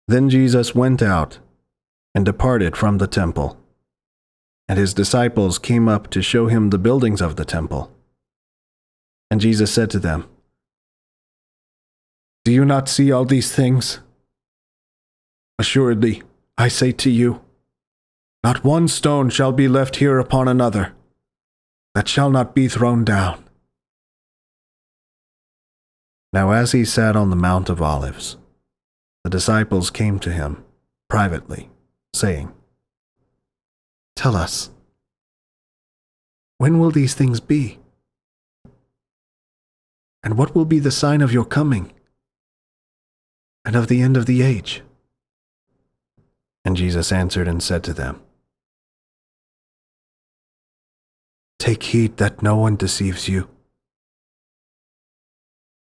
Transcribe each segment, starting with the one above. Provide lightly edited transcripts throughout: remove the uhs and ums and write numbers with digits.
Then Jesus went out and departed from the temple, and his disciples came up to show him the buildings of the temple. And Jesus said to them, "Do you not see all these things? Assuredly, I say to you, not one stone shall be left here upon another, that shall not be thrown down." Now as he sat on the Mount of Olives, the disciples came to him privately, saying, "Tell us, when will these things be? And what will be the sign of your coming and of the end of the age?" And Jesus answered and said to them, "Take heed that no one deceives you.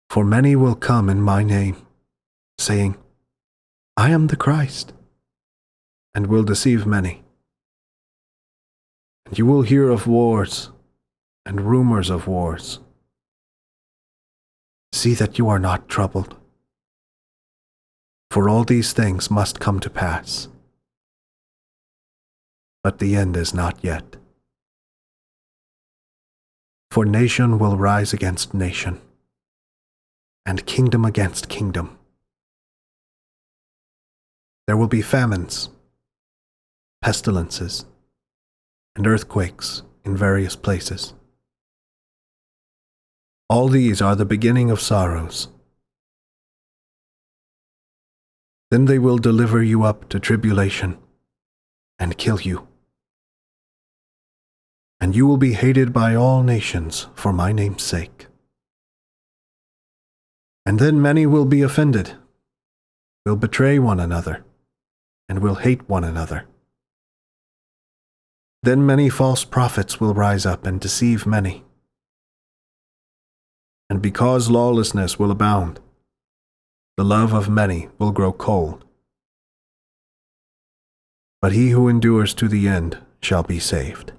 For many will come in my name, saying, 'I am the Christ,' and will deceive many. And you will hear of wars and rumors of wars. See that you are not troubled, for all these things must come to pass. But the end is not yet. For nation will rise against nation, and kingdom against kingdom. There will be famines, pestilences, and earthquakes in various places. All these are the beginning of sorrows. Then they will deliver you up to tribulation and kill you. And you will be hated by all nations for my name's sake. And then many will be offended, will betray one another, and will hate one another. Then many false prophets will rise up and deceive many. And because lawlessness will abound, the love of many will grow cold. But he who endures to the end shall be saved.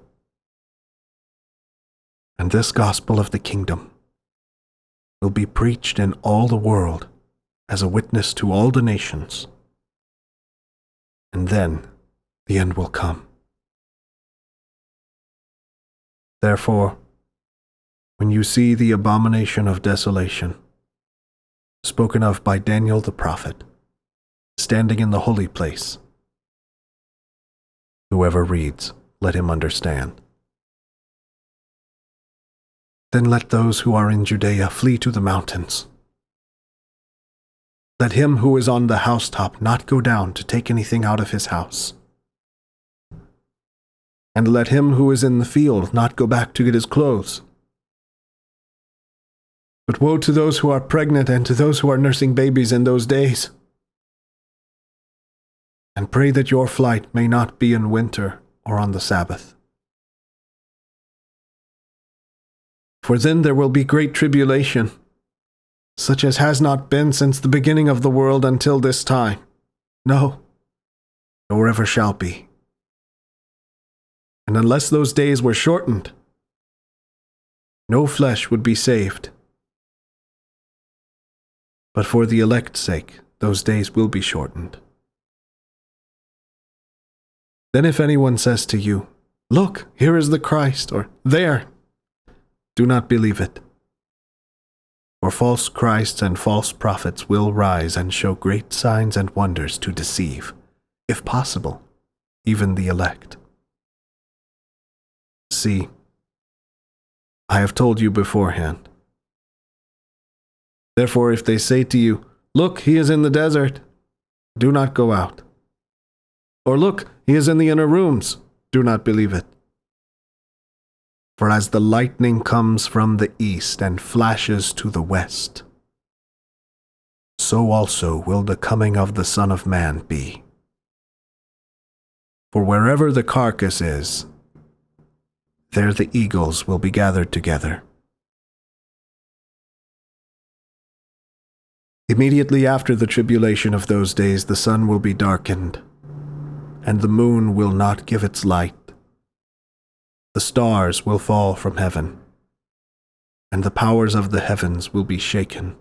And this gospel of the kingdom will be preached in all the world as a witness to all the nations. And then the end will come. Therefore, when you see the abomination of desolation, spoken of by Daniel the prophet, standing in the holy place, whoever reads, let him understand. Then let those who are in Judea flee to the mountains. Let him who is on the housetop not go down to take anything out of his house. And let him who is in the field not go back to get his clothes. But woe to those who are pregnant and to those who are nursing babies in those days. And pray that your flight may not be in winter or on the Sabbath. For then there will be great tribulation, such as has not been since the beginning of the world until this time. No, nor ever shall be. And unless those days were shortened, no flesh would be saved. But for the elect's sake, those days will be shortened. Then if anyone says to you, "Look, here is the Christ," or "There," do not believe it. For false Christs and false prophets will rise and show great signs and wonders to deceive, if possible, even the elect. See, I have told you beforehand. Therefore, if they say to you, "Look, he is in the desert," do not go out. Or, "Look, he is in the inner rooms," do not believe it. For as the lightning comes from the east and flashes to the west, so also will the coming of the Son of Man be. For wherever the carcass is, there the eagles will be gathered together. Immediately after the tribulation of those days, the sun will be darkened, and the moon will not give its light. The stars will fall from heaven, and the powers of the heavens will be shaken.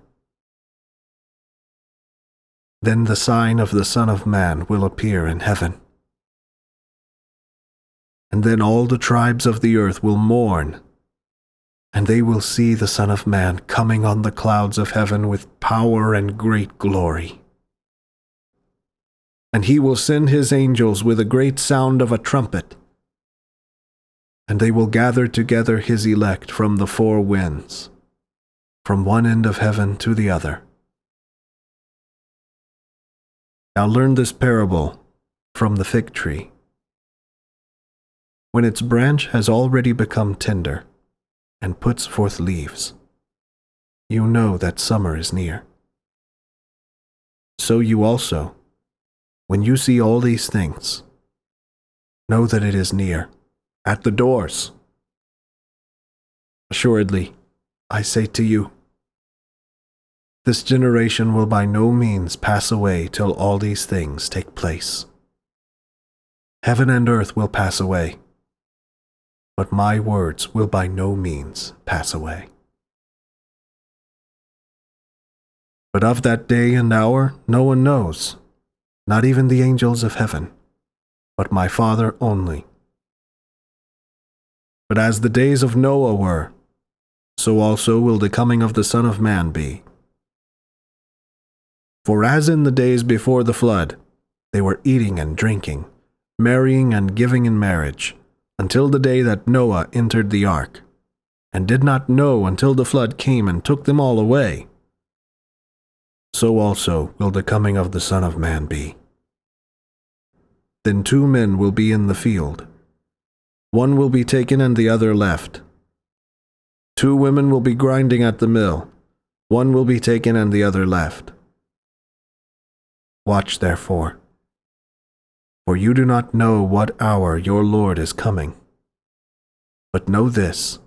Then the sign of the Son of Man will appear in heaven. And then all the tribes of the earth will mourn, and they will see the Son of Man coming on the clouds of heaven with power and great glory. And he will send his angels with a great sound of a trumpet, and they will gather together his elect from the four winds, from one end of heaven to the other. Now learn this parable from the fig tree. When its branch has already become tender and puts forth leaves, you know that summer is near. So you also, when you see all these things, know that it is near, at the doors. Assuredly, I say to you, this generation will by no means pass away till all these things take place. Heaven and earth will pass away, but my words will by no means pass away. But of that day and hour no one knows, not even the angels of heaven, but my Father only. But as the days of Noah were, so also will the coming of the Son of Man be. For as in the days before the flood, they were eating and drinking, marrying and giving in marriage, until the day that Noah entered the ark, and did not know until the flood came and took them all away, so also will the coming of the Son of Man be. Then 2 men will be in the field. One will be taken and the other left. 2 women will be grinding at the mill. One will be taken and the other left. Watch therefore, for you do not know what hour your Lord is coming. But know this,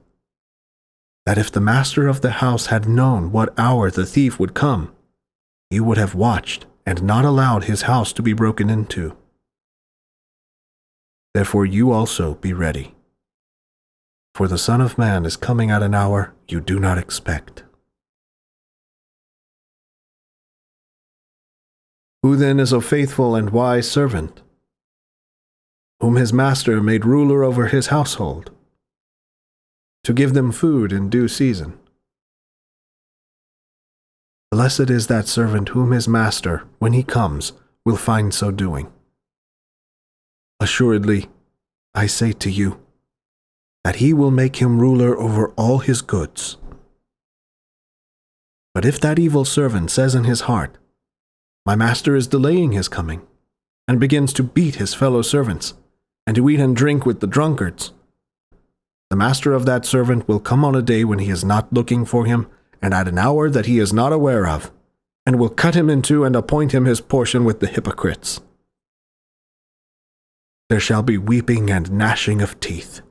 that if the master of the house had known what hour the thief would come, he would have watched and not allowed his house to be broken into. Therefore you also be ready, for the Son of Man is coming at an hour you do not expect. Who then is a faithful and wise servant, whom his master made ruler over his household, to give them food in due season? Blessed is that servant whom his master, when he comes, will find so doing. Assuredly, I say to you, that he will make him ruler over all his goods. But if that evil servant says in his heart, my master is delaying his coming, and begins to beat his fellow servants, and to eat and drink with the drunkards, the master of that servant will come on a day when he is not looking for him, and at an hour that he is not aware of, and will cut him in two and appoint him his portion with the hypocrites. There shall be weeping and gnashing of teeth.